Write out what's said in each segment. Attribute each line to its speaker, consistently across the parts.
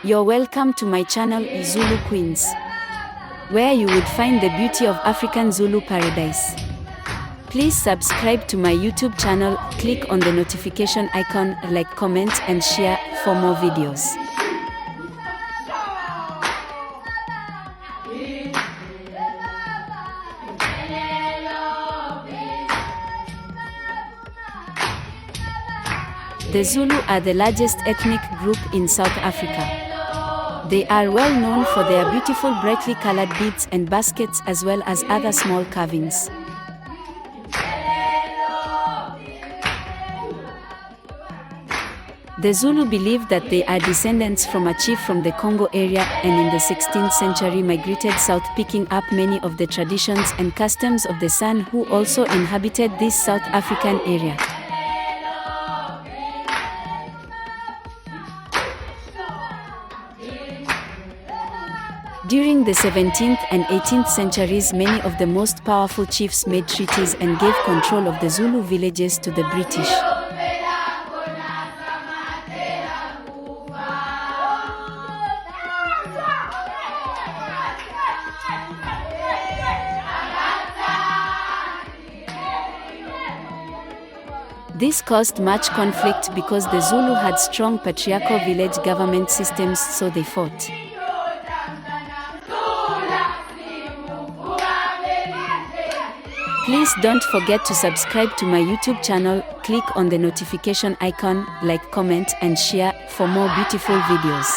Speaker 1: You're welcome to my channel Zulu Queens, where you would find the beauty of African Zulu paradise. Please subscribe to my YouTube channel, click on the notification icon, like, comment and share for more videos. The Zulu are the largest ethnic group in South Africa. They are well known for their beautiful brightly colored beads and baskets as well as other small carvings. The Zulu believe that they are descendants from a chief from the Congo area and in the 16th century migrated south, picking up many of the traditions and customs of the San who also inhabited this South African area. During the 17th and 18th centuries, many of the most powerful chiefs made treaties and gave control of the Zulu villages to the British. This caused much conflict because the Zulu had strong patriarchal village government systems, so they fought. Please don't forget to subscribe to my YouTube channel, click on the notification icon, like, comment and share for more beautiful videos.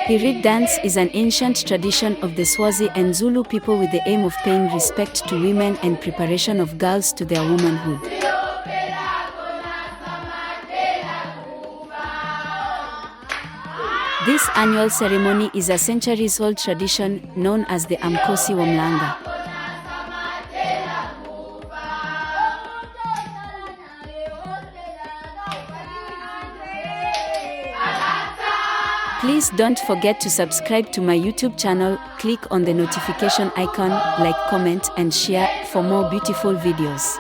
Speaker 1: Pirit dance is an ancient tradition of the Swazi and Zulu people with the aim of paying respect to women and preparation of girls to their womanhood. This annual ceremony is a centuries-old tradition known as the Umkhosi Womlanga. Please don't forget to subscribe to my YouTube channel, click on the notification icon, like, comment and share for more beautiful videos.